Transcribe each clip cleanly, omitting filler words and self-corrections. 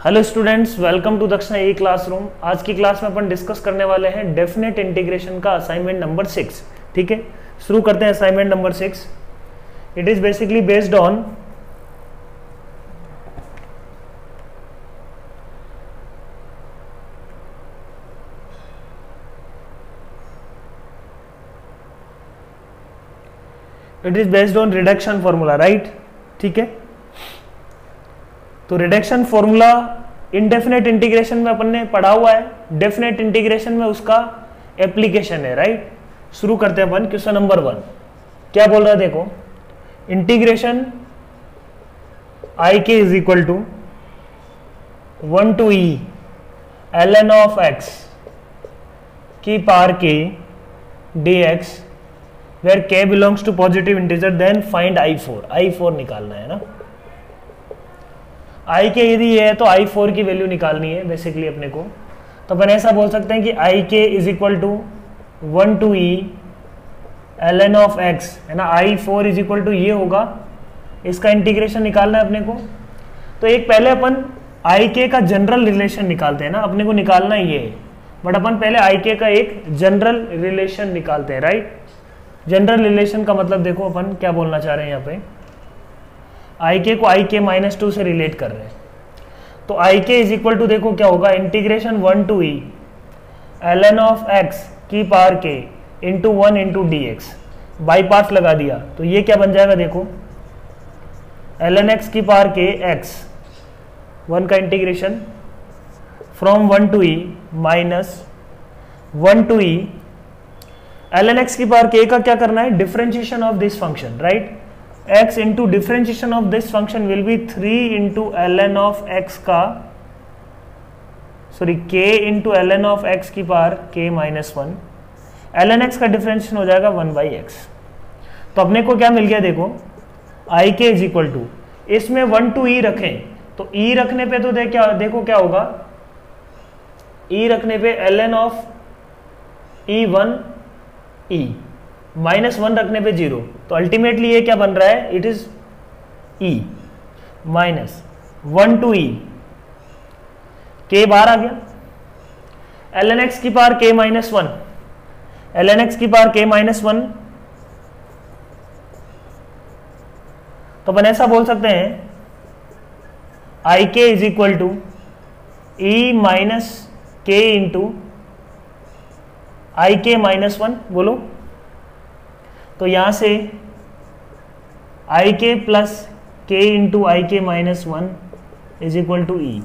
Hello students, welcome to दक्षिणा ई classroom. आज की क्लास में अपन डिस्कस करने वाले हैं डेफिनेट इंटीग्रेशन का असाइनमेंट नंबर 6। ठीक है, शुरू करते हैं assignment number 6। It is basically based on reduction formula, right. ठीक है, तो रिडक्शन फॉर्मूला इनडेफिनेट इंटीग्रेशन में अपन ने पढ़ा हुआ है, डेफिनेट इंटीग्रेशन में उसका एप्लीकेशन है, राइट। शुरू करते हैं अपन क्वेश्चन नंबर 1। क्या बोल रहा है देखो, integration I K is equal to 1 to e ln of x की power k dx where k belongs to positive integer, then find i4 निकालना है ना। आई के यदि ये है तो i4 की वैल्यू निकालनी है बेसिकली अपने को। तो अपन ऐसा बोल सकते हैं कि I K is equal to 1 to e ln of x है ना। i4 इज इक्वल टू ये होगा, इसका इंटीग्रेशन निकालना है अपने को। तो एक पहले अपन आई के का जनरल रिलेशन निकालते हैं ना, अपने को निकालना ये है, बट अपन पहले आई के का एक जनरल रिलेशन निकालते हैं, राइट। जनरल रिलेशन का मतलब देखो अपन क्या बोलना चाह रहे हैं यहाँ पे, आई के को आई के -2 से रिलेट कर रहे हैं। तो आई के इज इक्वल टू देखो क्या होगा, integration 1 to e ln of x की power k into 1 into dx, by parts लगा दिया तो ये क्या बन जाएगा देखो, ln x की पावर k x 1 का integration from 1 to e minus 1 to e ln x की पावर k का क्या करना है, differentiation of this function, right. x into differentiation of this function will be 3 into ln of x का k into ln of x की power k -1, ln x का differentiation हो जाएगा 1/x। तो अपने को क्या मिल गया देखो, आई के इज इक्वल टू, इसमें 1 to e रखें तो e रखने पे तो देखो क्या होगा, e रखने पे ln ऑफ e1 e -1 रखने पे 0, तो अल्टीमेटली ये क्या बन रहा है, it is e minus 1 to e, k बाहर आ गया, ln x की पावर k -1, ln x की पावर k -1। तो अपन ऐसा बोल सकते हैं I K is equal to e minus k into I K -1, बोलो। तो यहां से आई के प्लस के into I K -1 is equal to ई।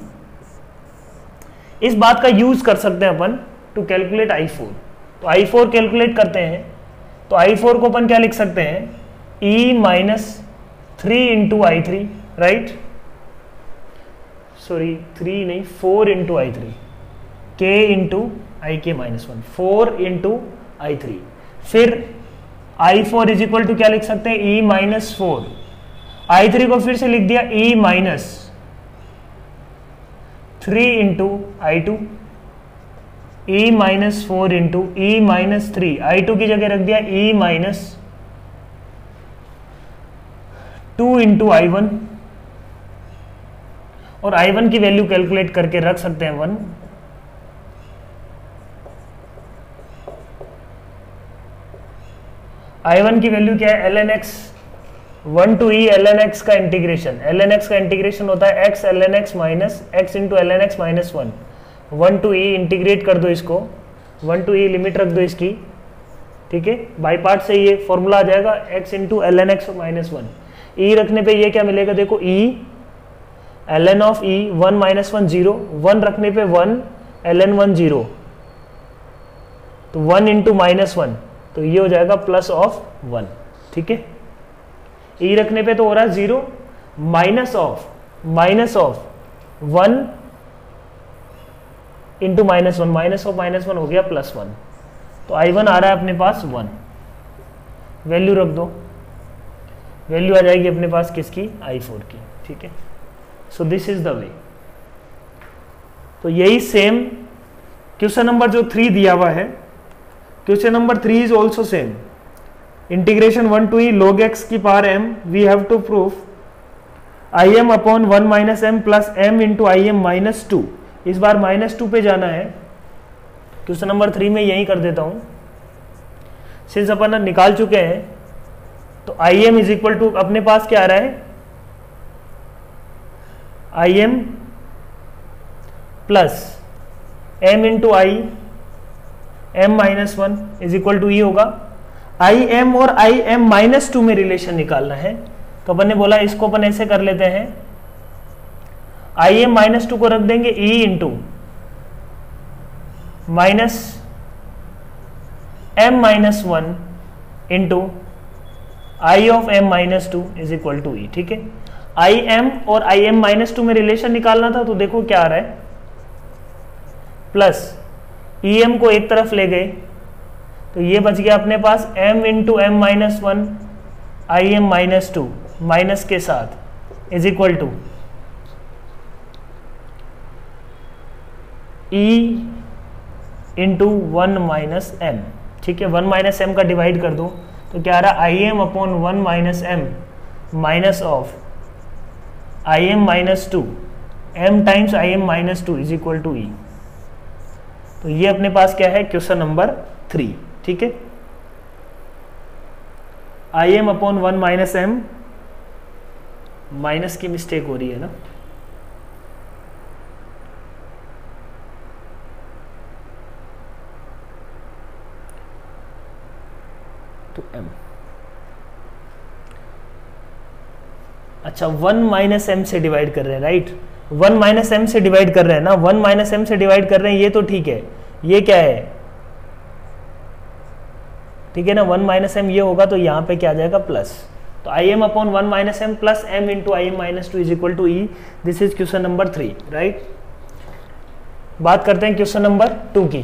इस बात का यूज कर सकते हैं अपन टू कैलकुलेट i4। तो i4 कैलकुलेट करते हैं तो i4 को अपन क्या लिख सकते हैं, e -3 into i3, right. Sorry 3 नहीं, 4 into i3, k into I K -1, 4 into i3। फिर i4 इज इक्वल टू क्या लिख सकते हैं, e -4, i3 को फिर से लिख दिया e -3 into i2, e -4 into e -3, i2 की जगह रख दिया e -2 इंटू i1, और i1 की वैल्यू कैलकुलेट करके रख सकते हैं 1। I1 की वैल्यू क्या है, ln x 1 to e ln x का इंटीग्रेशन, ln x का इंटीग्रेशन होता है x ln x minus x into ln x -1, 1 to e integrate कर दो इसको, 1 to e लिमिट रख दो इसकी, ठीक है। बाई पार्ट से ये फॉर्मूला आ जाएगा x into ln x -1, e रखने पे ये क्या मिलेगा देखो, e ln ऑफ e 1 -1 0, 1 रखने पे 1 ln 1 0, तो 1 इंटू -1, तो ये हो जाएगा प्लस ऑफ 1, ठीक है। ई रखने पे तो हो रहा है 0, minus of 1 into -1, minus of -1 हो गया +1, तो I1 आ रहा है अपने पास 1। वैल्यू रख दो, वैल्यू आ जाएगी अपने पास किसकी, i4 की, ठीक है। So this is the way. तो यही सेम क्वेश्चन नंबर जो 3 दिया हुआ है, question number 3 is also same, integration 1 to e log x की power m, we have to proof I M upon 1 minus M plus M into I M minus 2, इस बार -2 पे जाना है। क्वेश्चन नंबर 3 में यही कर देता हूं, सिंस अपन निकाल चुके हैं। तो I M is equal to अपने पास क्या आ रहा है, I M plus M into I M minus 1 is equal to E होगा। आई एम और आई एम माइनस 2 में रिलेशन निकालना है, तो अपन ने बोला इसको अपन ऐसे कर लेते हैं, आई एम माइनस 2 को रख देंगे E into minus M minus 1 into I of M minus 2 is equal to E. ठीक है, आई एम और आई एम माइनस 2 में रिलेशन निकालना था, तो देखो क्या आ रहा है, प्लस ई एम को एक तरफ ले गए तो ये बच गया अपने पास m into M minus 1 I M minus 2 minus के साथ is equal to e into 1 minus M. ठीक है, 1 माइनस एम का डिवाइड कर दो तो क्या आ रहा है, I M upon 1 minus M minus of I M minus 2 M times I M minus 2 is equal to E. तो ये अपने पास क्या है, क्वेश्चन नंबर 3। ठीक है, I M upon 1 minus M, minus की मिस्टेक हो रही है ना, तो एम, अच्छा 1 माइनस एम से डिवाइड कर रहे हैं, राइट, 1 माइनस एम से डिवाइड कर रहे हैं ना, 1 माइनस एम से डिवाइड कर रहे हैं, ये तो ठीक है। ये क्या है, ठीक है ना, 1 माइनस एम ये होगा तो यहां पे क्या आ जाएगा, प्लस। तो I M upon 1 minus M plus M into I M minus 2 is equal to E. This is question number 3, right. बात करते हैं क्वेश्चन नंबर 2 की।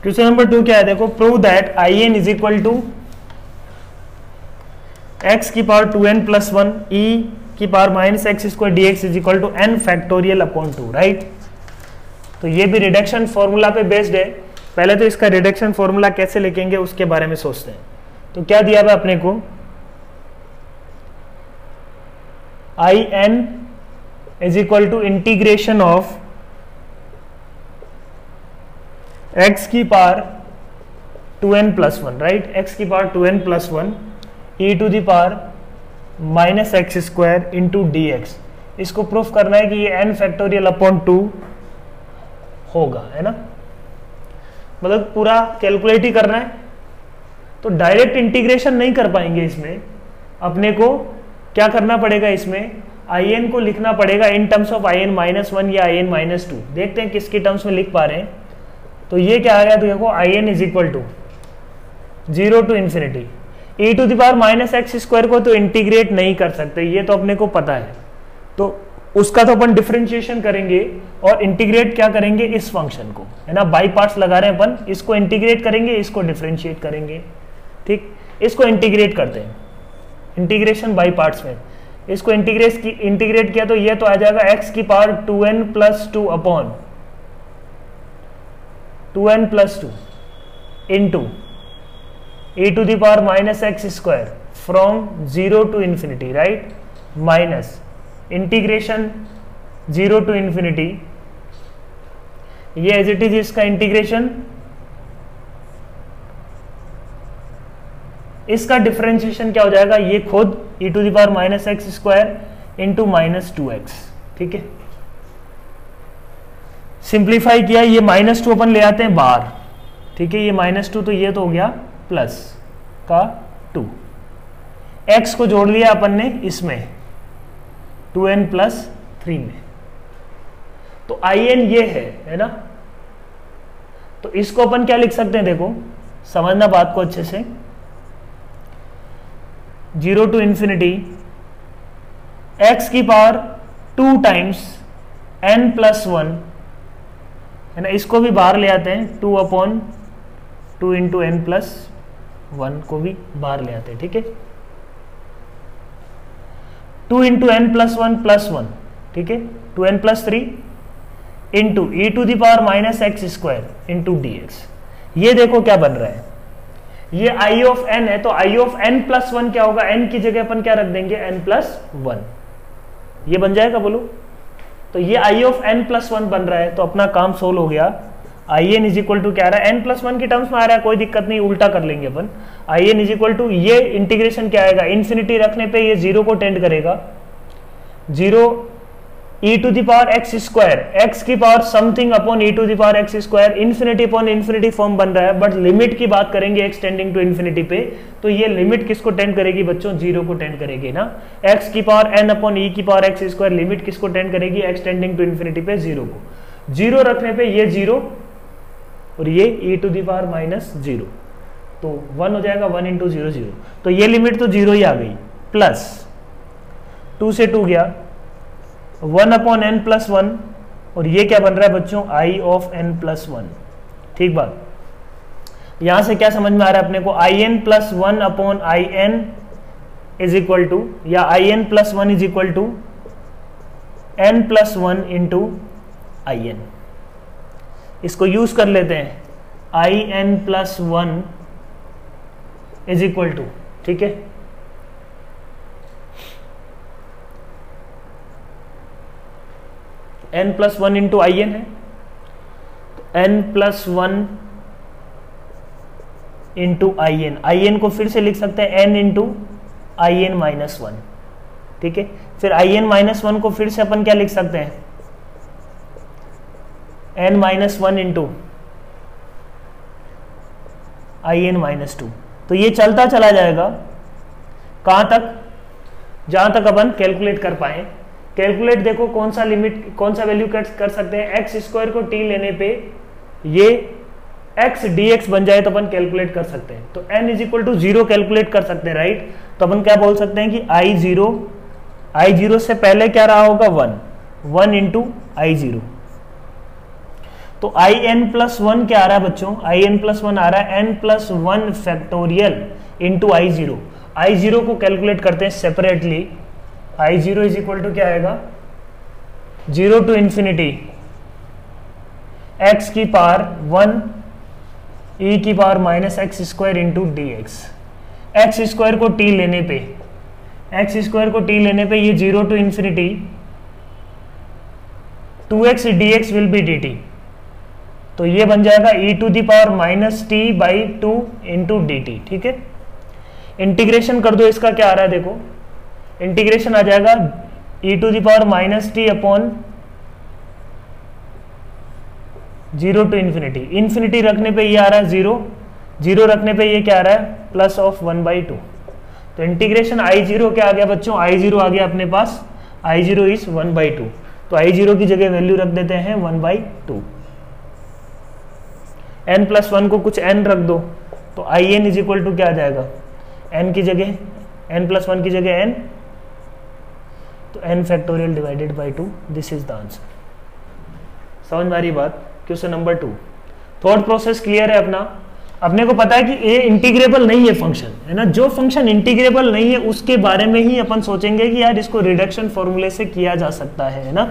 क्वेश्चन नंबर 2 क्या है, देखो, prove that I N is equal to X की power 2n plus 1 E की power minus x square D X is equal to N factorial upon 2, right. तो ये भी रिडक्शन फॉर्मूला पे बेस्ड है। पहले तो इसका रिडक्शन फॉर्मूला कैसे लिखेंगे उसके बारे में सोचते हैं। तो क्या दिया हुआ अपने को, I N is equal to integration of x की power 2n plus 1, right, x की power 2n plus 1 e to the power minus x square into D x. इसको प्रूफ करना है कि ये n फैक्टोरियल अपॉन 2 होगा, है ना, मतलब पूरा कैलकुलेट ही करना है। तो डायरेक्ट इंटीग्रेशन नहीं कर पाएंगे, इसमें अपने को क्या करना पड़ेगा, इसमें आई एन को लिखना पड़ेगा in terms of I N minus 1 या आई एन माइनस 2। देखते हैं किसके टर्म्स में लिख पा रहे हैं। तो ये क्या आ गया, तो देखो I N is equal to 0 to infinity e to the power minus x square को तो इंटीग्रेट नहीं कर सकते, ये तो अपने को पता है। तो उसका तो अपन डिफरेंशिएशन करेंगे और इंटीग्रेट क्या करेंगे, इस फंक्शन को, है ना, बाई पार्ट्स लगा रहे हैं अपन, इसको इंटीग्रेट करेंगे, इसको डिफरेंशिएट करेंगे। ठीक, इसको इंटीग्रेट करते हैं, इंटीग्रेशन बाई पार्ट्स में। इसको इंटीग्रेट किया तो ये तो आ जाएगा एक्स की power 2n plus 2 upon 2n plus 2 into e to the power minus x square from 0 to infinity, right, minus integration 0 to infinity, ये एज इट इज इसका इंटीग्रेशन, इसका डिफरेंशिएशन क्या हो जाएगा, ये खुद e to the power minus x square into minus 2x। ठीक है, सिंप्लीफाई किया, ये -2 अपन ले आते हैं बाहर। ठीक है, ये -2 तो ये तो हो गया प्लस का 2, x को जोड़ लिया अपन ने इसमें 2n प्लस 3 में। तो आई एन ये है ना। तो इसको अपन क्या लिख सकते हैं, देखो समझना बात को अच्छे से, 0 टू इन्फिनिटी x की पावर 2 टाइम्स n प्लस 1, है ना, इसको भी बाहर ले आते हैं, 2 अपॉन 2 इंटू एन प्लस 1 को भी बाहर ले आते हैं। ठीक है, 2 इंटू एन प्लस 1 प्लस 1, ठीक है, 2n plus 3 into e to the power minus x square into D x. ये देखो क्या बन रहा है, ये आई ऑफ एन है, तो आई ऑफ एन प्लस वन क्या होगा, एन की जगह अपन क्या रख देंगे, एन प्लस वन, ये बन जाएगा बोलो। तो ये I of n plus one बन रहा है, तो अपना काम सोल्व हो गया। I N is equal to क्या आ रहा है, एन प्लस वन की टर्म्स में आ रहा है, कोई दिक्कत नहीं, उल्टा कर लेंगे अपन। I N is equal to, ये इंटीग्रेशन क्या आएगा, इन्फिनिटी रखने पे ये जीरो को टेंड करेगा, zero e to the power x square, X की power something upon e to the power x square, infinity upon infinity form बन रहा है, बट लिमिट की बात करेंगे एक्स टेंडिंग टू इन्फिनिटी पे, तो ये लिमिट किसको टेंड करेगी बच्चों, जीरो को टेंड करेगी ना। एक्स की पावर n अपॉन e की पावर एक्स स्क्वायर, लिमिट किसको टेंड करेगी, एक्स टेंडिंग टू इन्फिनिटी पे, जीरो को। जीरो रखने पे ये जीरो और ये e to the power minus zero, तो वन हो जाएगा, वन इंटू जीरो जीरो, तो ये लिमिट तो जीरो ही आ गई, प्लस टू से टू गया, one upon n plus one, और ये क्या बन रहा है बच्चों, I of n plus one. ठीक बात, यहां से क्या समझ में आ रहा है अपने को, I N plus one upon I N is equal to, या I N plus one is equal to N plus one into I N. इसको यूज कर लेते हैं, I N plus one is equal to, ठीक है, n plus one into I N है, तो n plus one into I N, I N को फिर से लिख सकते हैं n into I N minus one, ठीक है। फिर आई एन माइनस वन को फिर से अपन क्या लिख सकते हैं, n minus one into I N minus two. तो ये चलता चला जाएगा कहां तक, जहां तक अपन कैलकुलेट कर पाए। कैलकुलेट देखो कौन सा लिमिट, कौन सा वैल्यू कर सकते हैं, एक्स स्क्वायर को टी लेने पे ये एक्स डी एक्स बन जाए तो अपन कैलकुलेट कर सकते हैं। तो n is equal to zero calculate कर सकते हैं, राइट। तो अपन क्या बोल सकते हैं कि आई जीरो से पहले क्या रहा होगा, one, one into I zero. तो आई एन प्लस वन क्या आ रहा है बच्चों, आई एन प्लस वन आ रहा है N plus one factorial into I zero. I zero को कैलकुलेट करते हैं separately, I zero is equal to क्या आएगा, जीरो टू इंफिनिटी एक्स की पावर वन ई की power minus x square into D X. X square को T लेने पे, एक्स स्क्वायर को टी लेने पे ये zero to infinity two X D X will B D T, तो ये बन जाएगा E to the power minus T by two into D T, ठीक है। इंटीग्रेशन कर दो, इसका क्या आ रहा है देखो, इंटीग्रेशन आ जाएगा e to the power minus t upon zero to infinity, infinity रखने पे ये आ रहा है जीरो, जीरो रखने पे ये क्या आ रहा है, plus of one by two. तो इंटीग्रेशन आई जीरो क्या आ गया बच्चों, आई जीरो आ गया अपने पास, I zero is one by two, तो आई जीरो की जगह वैल्यू रख देते हैं one by two. N plus one को कुछ एन रख दो, तो I N is equal to क्या आ जाएगा, एन की जगह, एन प्लस वन की जगह एन, तो n factorial divided by two, this is the answer. समझ में आ रही बात। Question number 2, thought process clear है अपना। अपने को पता है कि ए इंटीग्रेबल नहीं है फंक्शन, है ना। जो फंक्शन इंटीग्रेबल नहीं है उसके बारे में ही अपन सोचेंगे कि यार इसको रिडक्शन फॉर्मूले से किया जा सकता है ना।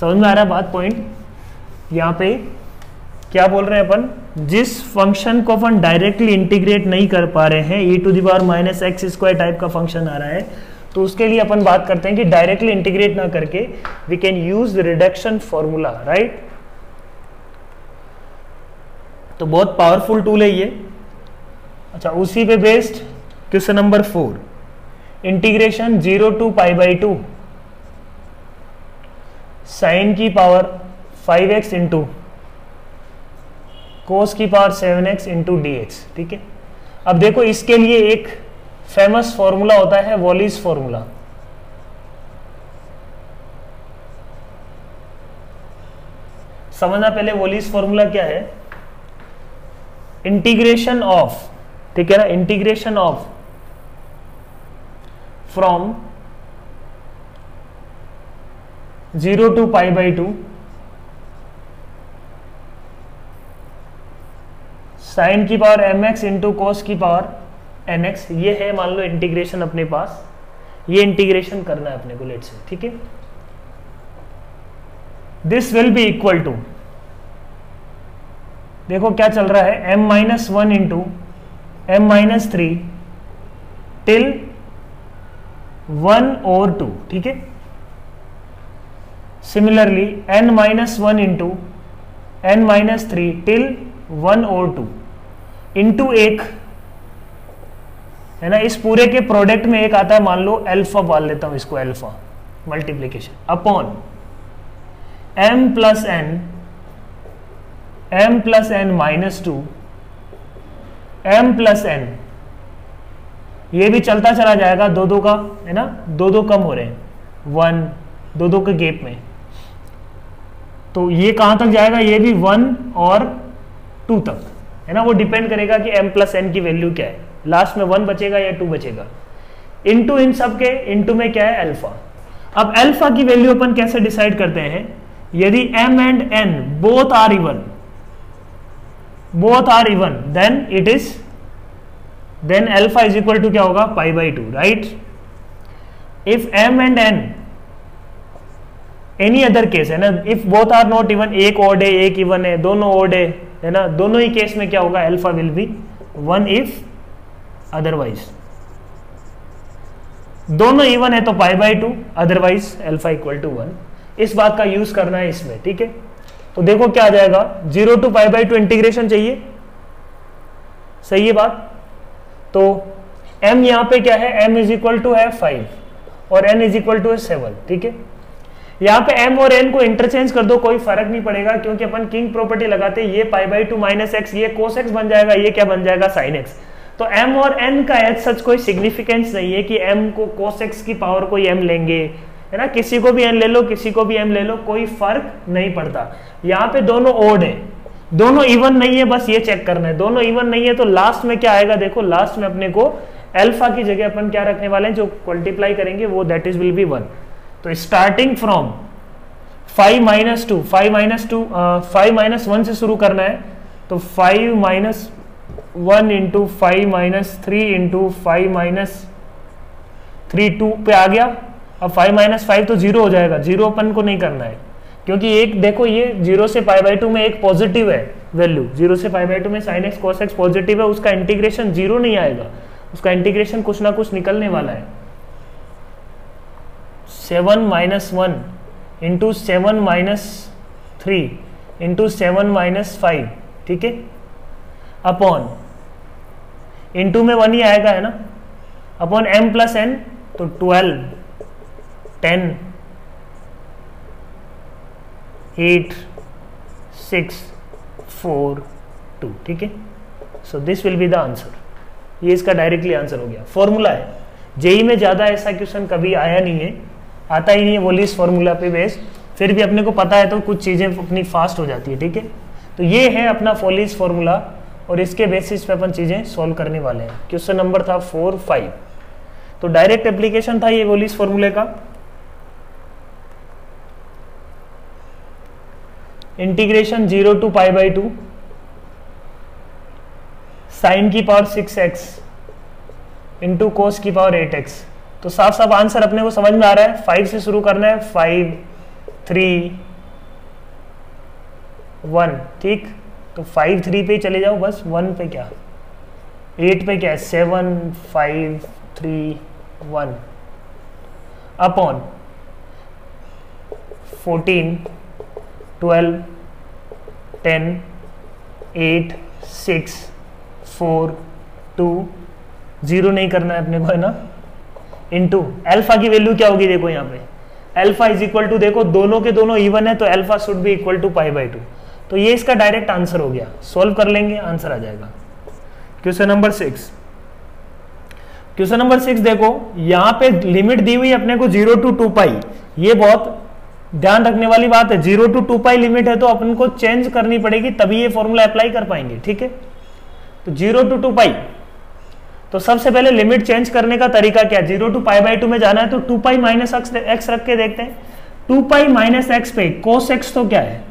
समझ में आ रहा है बात, पॉइंट। यहाँ पे क्या बोल रहे हैं अपन, जिस फंक्शन को अपन डायरेक्टली इंटीग्रेट नहीं कर पा रहे हैं, E to the power minus x square type का फंक्शन आ रहा है, तो उसके लिए अपन बात करते हैं कि डायरेक्टली इंटीग्रेट ना करके we can use reduction formula, right. तो बहुत पावरफुल टूल है ये। अच्छा, उसी पे based question number 4, integration 0 to pi by 2 sine की पावर 5x इंटू कोस की power 7x into D x, ठीक है। अब देखो इसके लिए एक फेमस फॉर्मूला होता है, वॉलीज फॉर्मूला। समझना पहले वॉलीज फॉर्मूला क्या है। इंटीग्रेशन ऑफ, ठीक है ना, integration of from 0 to pi by 2 sine की पावर mx इंटू कोस की पावर nx, ये है मान लो इंटीग्रेशन अपने पास। ये इंटीग्रेशन करना है अपने को, लेट से, ठीक है। This will be equal to, देखो क्या चल रहा है, m-1 इंटू m-3 टिल 1 और 2, ठीक है। Similarly n-1 into n-3 till 1 और 2 इंटू एक है ना, इस पूरे के प्रोडक्ट में एक आता है, मान लो अल्फा मान लेता हूं इसको, alpha multiplication upon m plus n minus 2 m plus n, ये भी चलता चला जाएगा, दो दो का है ना, दो दो कम हो रहे हैं, 1 दो दो के गैप में, तो ये कहां तक जाएगा, ये भी 1 और 2 तक है ना। वो डिपेंड करेगा कि m प्लस n की वैल्यू क्या है, लास्ट में 1 बचेगा या 2 बचेगा। इनटू इन सब के इनटू में क्या है, अल्फा। अब अल्फा की वैल्यू अपन कैसे डिसाइड करते हैं, यदि m and n both are even then alpha is equal to क्या होगा, π/2, right. If m and n any other case है ना, if both are not even, एक ओड है एक इवन है, दोनों ओड है ना, दोनों ही केस में क्या होगा, alpha will be 1 if otherwise, दोनों इवन है तो π/2, अदरवाइज अल्फा इक्वल टू 1। इस बात का यूज करना है इसमें, ठीक है। तो देखो क्या आ जाएगा, 0 टू π/2 इंटीग्रेशन चाहिए, सही है बात। तो m यहां पे क्या है, m इज इक्वल टू है 5 और n इज इक्वल टू है 7, ठीक है। यहाँ पे m और n को इंटरचेंज कर दो, कोई फर्क नहीं पड़ेगा, क्योंकि अपन किंग प्रॉपर्टी लगाते हैं, ये π/2 माइनस एक्स, ये cos x बन जाएगा, ये क्या बन जाएगा, sin x। तो m और n का एज सच कोई सिग्निफिकेंस नहीं है कि m को cos x की पावर कोई m लेंगे, है ना, किसी को भी n ले लो, किसी को भी m ले लो, कोई फर्क नहीं पड़ता। यहाँ पे दोनों ओड है, दोनों इवन नहीं है, बस ये चेक करना है, दोनों इवन नहीं है तो लास्ट में क्या आएगा, देखो लास्ट में अपने को अल्फा की जगह अपन क्या रखने वाले हैं, जो मल्टीप्लाई करेंगे वो दैट इज विल बी 1। तो स्टार्टिंग फ्रॉम 5 माइनस 2, 5 माइनस 1 से शुरू करना है, तो 5 minus 1 into 5 minus 3 into 5 minus 3 2 पे आ गया। अब 5 माइनस 5 तो 0 हो जाएगा, 0 अपन को नहीं करना है, क्योंकि एक देखो ये 0 से π/2 में एक पॉजिटिव है वैल्यू, 0 से π/2 में sin x cos x positive है, उसका इंटीग्रेशन 0 नहीं आएगा, उसका इंटीग्रेशन कुछ ना कुछ निकलने वाला है। 7 minus 1 into 7 minus 3 into 7 minus 5, ठीक है, अपॉन इंटू में 1 ही आएगा, है ना, अपॉन m प्लस n, तो 12 10 8 6 4 2, ठीक है। So this will be the answer, ये इसका डायरेक्टली आंसर हो गया। फॉर्मूला है, जेई में ज्यादा ऐसा क्वेश्चन कभी आया नहीं है, आता ही नहीं है वोलिस फॉर्मूला पे बेस, फिर भी अपने को पता है तो कुछ चीजें अपनी फास्ट हो जाती है, ठीक है। तो ये है अपना वोलिस फॉर्मूला और इसके बेसिस पे अपन चीजें सॉल्व करने वाले हैं। क्वेश्चन नंबर था 4 5, तो डायरेक्ट एप्लीकेशन था ये वोलिस फॉर्मूले का। इंटीग्रेशन 0 टू π/2 साइन की पावर 6x इंटू कोस की पावर 8x। तो साफ साफ आंसर अपने को समझ में आ रहा है, 5 से शुरू करना है, 5 3 1, ठीक। तो 5 3 पे ही चले जाओ, बस 1 पे क्या, 8 पे क्या है, 7 5 3 1 अपॉन 14 12 10 8 6 4 2 0 नहीं करना है अपने को, है ना, इनटू अल्फा की वैल्यू क्या होगी, देखो यहाँ पे अल्फा इज इक्वल टू, देखो दोनों के दोनों इवन है तो alpha should be equal to π/2। तो ये इसका डायरेक्ट आंसर हो गया, सॉल्व कर लेंगे आंसर आ जाएगा। क्वेश्चन नंबर 6, क्वेश्चन नंबर 6 देखो, यहाँ पे लिमिट दी हुई अपने को 0 टू 2π, ये बहुत ध्यान रखने वाली बात है। 0 टू 2π लिमिट है तो अपन को चेंज करनी पड़ेगी, तभी ये फॉर्मूला अप्लाई कर पाएंगे, ठीक है। तो 0 टू 2π, तो सबसे पहले लिमिट चेंज करने का तरीका क्या है, 0 टू π/2 में जाना है तो 2π माइनस x रख के देखते हैं। 2π माइनस x पे cos x तो क्या है,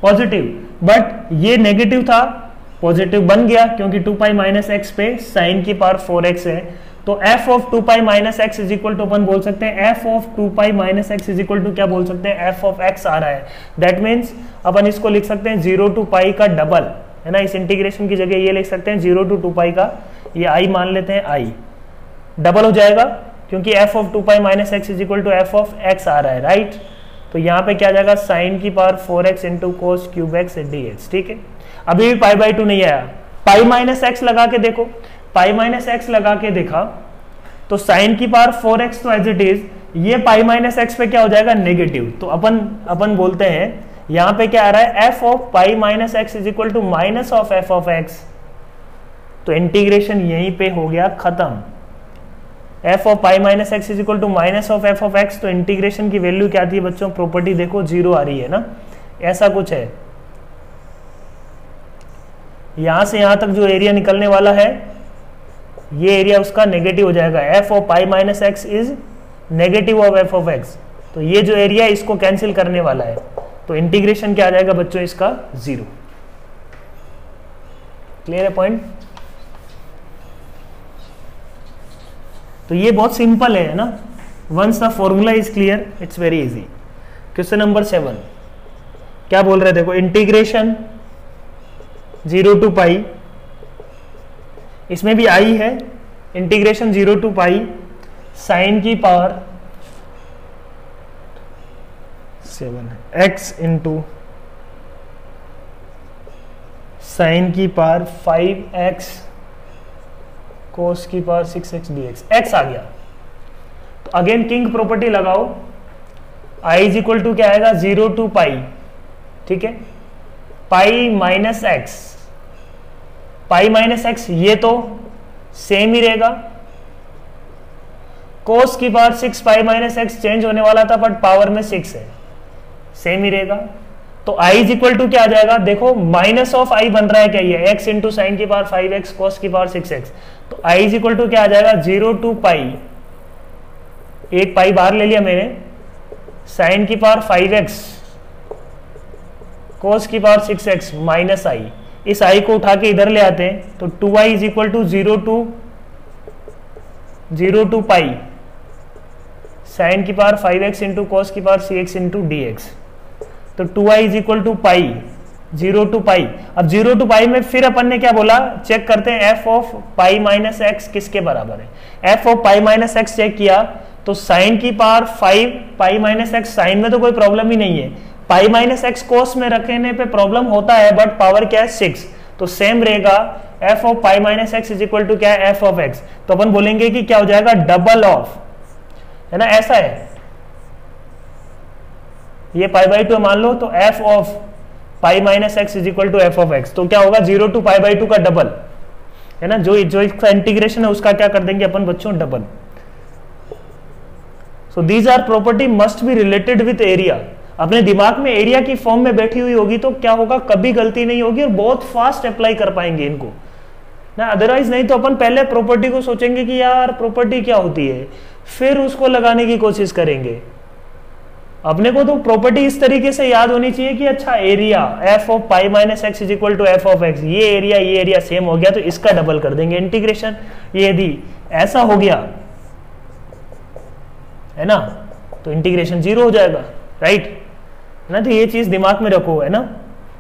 पॉजिटिव, बट ये नेगेटिव था, पॉजिटिव बन गया क्योंकि 2π माइनस x पे साइन की पावर 4x है, तो F of 2 pi minus x is equal to अपन बोल सकते हैं F of 2 pi minus x is equal to क्या बोल सकते हैं, एफ ऑफ एक्स आ रहा है। दैट मीन्स अपन इसको लिख सकते हैं 0 टू पाई का डबल, है ना। इस इंटीग्रेशन की जगह ये लिख सकते हैं 0 टू 2 पाई का, ये आई मान लेते हैं, आई डबल हो जाएगा क्योंकि F of 2 pi minus x is equal to F of X आ रहा है, राइट। तो यहाँ पे क्या जाएगा, साइन की power 4x into cos cube x dx, ठीक है। अभी भी पाई बाई 2 नहीं आया, पाई माइनस एक्स लगा के देखो, पाई माइनस एक्स लगा के देखा तो साइन की पावर 4x तो एज इट इज, ये पाई माइनस एक्स पे क्या हो जाएगा, नेगेटिव। तो अपन बोलते हैं यहाँ पे क्या आ रहा है, f of pi minus x is equal to minus of f of x. तो इंटीग्रेशन यहीं पे हो गया खत्म। F of pi minus x is equal to minus of f of x, तो इंटीग्रेशन की वैल्यू क्या आती है बच्चों, प्रॉपर्टी देखो 0 आ रही है ना, ऐसा कुछ है। यहां से यहां तक जो एरिया निकलने वाला है ये एरिया उसका नेगेटिव हो जाएगा। F of pi minus x is negative of f of x, तो ये जो एरिया है इसको कैंसिल करने वाला है। तो इंटीग्रेशन क्या आ जाएगा बच्चों इसका 0। क्लियर है पॉइंट। तो ये बहुत सिंपल है ना, once the formula is clear it's very easy. Question number 7 क्या बोल रहे, देखो इंटीग्रेशन 0 टू पाई, इसमें भी आई है, इंटीग्रेशन 0 टू पाई साइन की पावर 7 एक्स इंटू साइन की पावर 5x कोस की पावर 6x dx, x आ गया। तो अगेन किंग प्रॉपर्टी लगाओ, i इज इक्वल टू क्या आएगा 0 टू पाई, ठीक है, पाई माइनस एक्स, पाई माइनस एक्स ये तो सेम ही रहेगा, कोस की पावर 6 पाई माइनस एक्स चेंज होने वाला था बट पावर में 6 है, सेम ही रहेगा। तो i इज इक्वल टू क्या आ जाएगा, देखो माइनस ऑफ i बन रहा है क्या, ये x इंटू साइन की पावर 5x कोस की पावर 6x। तो i इज इक्वल टू क्या आ जाएगा 0 टू पाई, एक पाई बाहर ले लिया मैंने, साइन की पावर 5x कोस की पावर 6x माइनस i, इस i को उठा के इधर ले आते हैं तो 2i is equal to 0 to pi sine की पावर 5x इंटू कोस की पावर 6x इंटू dx। तो 2i is equal to pi 0 to pi. अब 0 टू पाई में फिर अपन ने क्या बोला, चेक करते हैं f of pi minus x किसके बराबर है। f of pi minus x check किया तो साइन की power 5 pi minus x, sine में तो कोई प्रॉब्लम ही नहीं है, पाई माइनस एक्स कोस में रखने पे प्रॉब्लम होता है बट पावर क्या है 6, तो सेम रहेगा f of pi minus x is equal to क्या है f ऑफ x। तो अपन बोलेंगे कि क्या हो जाएगा डबल ऑफ, है ना, ऐसा है, ये पाई बाई 2 मान लो, तो f of pi minus x is equal to F of x. तो क्या होगा 0 टू पाई बाई 2 का डबल, है ना, जो इसका इंटीग्रेशन है उसका क्या कर देंगे अपन बच्चों, double. So these are property must be related with area. अपने दिमाग में एरिया की फॉर्म में बैठी हुई होगी तो क्या होगा, कभी गलती नहीं होगी और बहुत फास्ट अप्लाई कर पाएंगे इनको ना, अदरवाइज नहीं तो अपन पहले प्रॉपर्टी को सोचेंगे कि यार प्रॉपर्टी क्या होती है, फिर उसको लगाने की कोशिश करेंगे। अपने को तो प्रॉपर्टी इस तरीके से याद होनी चाहिए कि अच्छा area f of pi minus x is equal to F of x, ये एरिया सेम हो गया तो इसका डबल कर देंगे इंटीग्रेशन। ये यदि ऐसा हो गया है ना तो इंटीग्रेशन 0 हो जाएगा, राइट ना। तो ये चीज दिमाग में रखो, है ना,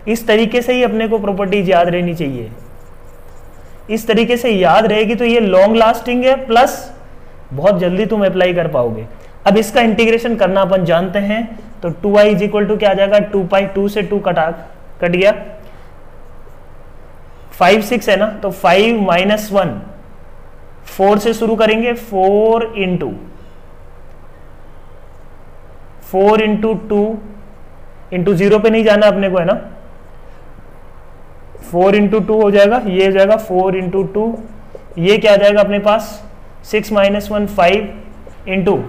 इस तरीके से ही अपने को प्रॉपर्टीज याद रहनी चाहिए। इस तरीके से याद रहेगी तो ये लॉन्ग लास्टिंग है, प्लस बहुत जल्दी तुम अप्लाई कर पाओगे। अब इसका इंटीग्रेशन करना अपन जानते हैं, तो 2i इज इक्वल टू क्या आ जाएगा 2 पाई, 2 से 2 कट गया, 5 6 है ना, तो 5 माइनस 1 4 से शुरू करेंगे, 4 इंटू 2 इंटू 0 पे नहीं जाना अपने को, है ना, 4 इंटू 2 हो जाएगा, ये हो जाएगा 4 इंटू 2, ये क्या आ जाएगा अपने पास 6 माइनस 1 5 इंटू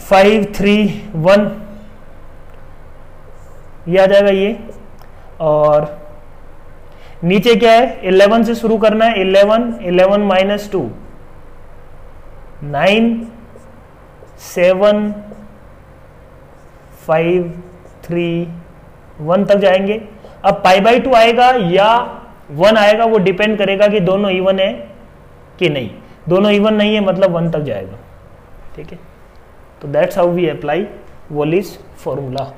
5 3 1, ये आ जाएगा ये, और नीचे क्या है 11 से शुरू करना है, 11 माइनस 2 9 7 5 3 1 तक जाएंगे। अब पाई बाई 2 आएगा या 1 आएगा वो डिपेंड करेगा कि दोनों इवन है कि नहीं, दोनों इवन नहीं है मतलब 1 तक जाएगा, ठीक है। तो that's how we apply Wallis formula.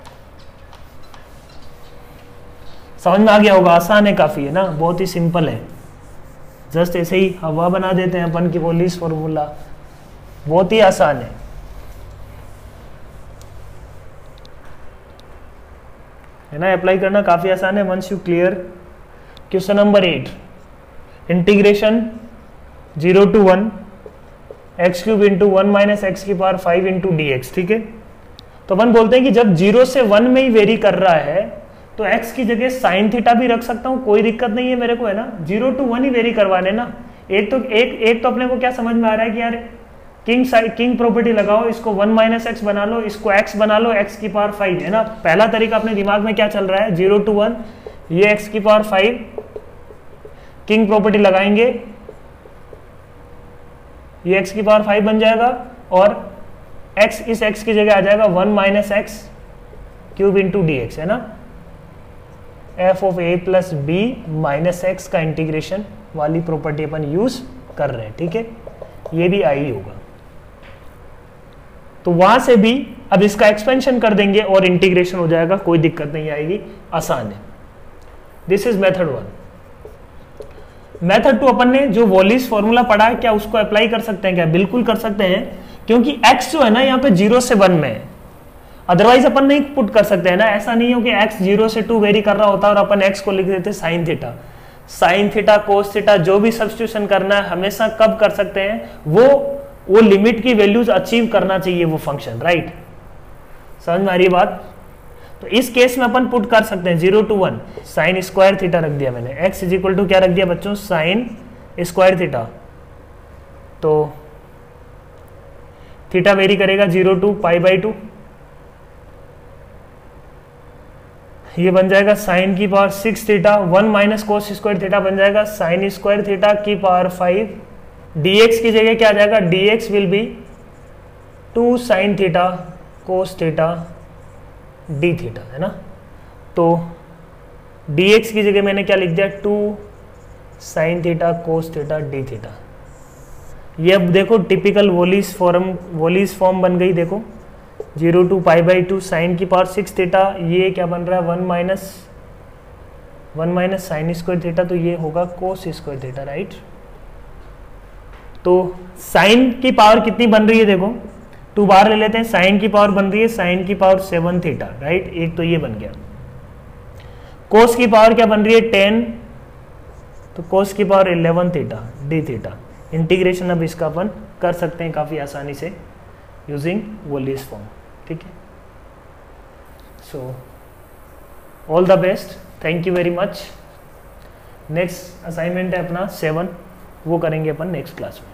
समझ में आ गया होगा, आसान है काफी, है ना, बहुत ही सिंपल है। जस्ट ऐसे ही हवा बना देते हैं अपन की वॉलिस फॉर्मूला, बहुत ही आसान है ना, अप्लाई करना काफी आसान है once you clear. Question number 8, integration 0 to 1 x cube into 1 minus x की पावर 5 इंटू dx, ठीक है। तो अपन बोलते हैं कि जब 0 से 1 में ही वेरी कर रहा है तो x की जगह साइन थीटा भी रख सकता हूं, कोई दिक्कत नहीं है मेरे को, है ना। 0 to 1 ही वेरी करवाने ना। एक तो अपने को क्या समझ में आ रहा है कि यार किंग प्रॉपर्टी लगाओ, इसको 1 माइनस एक्स बना लो, इसको x बना लो x की पावर 5, है ना। पहला तरीका अपने दिमाग में क्या चल रहा है, 0 to 1 ये x की पावर 5, किंग प्रॉपर्टी लगाएंगे, ये x की पावर 5 बन जाएगा और x इस x की जगह आ जाएगा 1 minus x cube into D x, है ना। f of a plus b minus x का इंटीग्रेशन वाली प्रॉपर्टी अपन यूज कर रहे हैं, ठीक है। ये भी आई होगा, तो वहां से भी अब इसका एक्सपेंशन कर देंगे और इंटीग्रेशन हो जाएगा, कोई दिक्कत नहीं आएगी, आसान है। This is method 1। मेथड 2 अपन ने जो वॉलिस फॉर्मूला पढ़ा है, क्या उसको अप्लाई कर सकते हैं क्या? बिल्कुल कर सकते हैं, क्योंकि x जो है ना यहाँ पे 0 से 1 में है, अदरवाइज अपन नहीं पुट कर सकते हैं ना। ऐसा नहीं हो कि x 0 से 2 वेरी कर रहा होता और अपन x को लिख देते sine theta. Sine theta cos theta जो भी सब्स्टिट्यूशन करना है हमेशा कब कर सकते हैं, वो लिमिट की वैल्यूज अचीव करना चाहिए वो फंक्शन, राइट। समझ में आ रही है बात? तो इस केस में अपन पुट कर सकते हैं 0 to 1 साइन स्क्वायर थीटा रख दिया मैंने, x इज इक्वल टू क्या रख दिया बच्चों, साइन स्क्वायर थीटा। तो थीटा वेरी करेगा 0 to π/2, ये बन जाएगा साइन की power 6 theta, 1 minus cos square theta बन जाएगा साइन स्क्वायर थीटा की पावर 5। dx की जगह क्या आ जाएगा, dx will be 2 sine theta cos theta D theta, है ना। तो dx की जगह मैंने क्या लिख दिया, 2 sine theta cos theta D theta. ये अब देखो टिपिकल वॉलिस फॉर्म बन गई, देखो 0 to π/2 साइन की पावर 6 थीटा, ये क्या बन रहा है 1 माइनस साइन स्क्वायर थीटा, तो ये होगा कोस स्क्वायर थीटा, राइट। तो साइन की पावर कितनी बन रही है, देखो 2 बार ले लेते हैं, साइन की पावर बन रही है साइन की पावर 7 थीटा, राइट। एक तो ये बन गया। कोस की पावर क्या बन रही है 10, तो कोस की power 11 theta D theta. Integration अब इसका अपन कर सकते हैं काफी आसानी से यूजिंग वॉलिस फॉर्म, ठीक है। So all the best, thank you very much. Next assignment है अपना 7, वो करेंगे अपन नेक्स्ट क्लास में।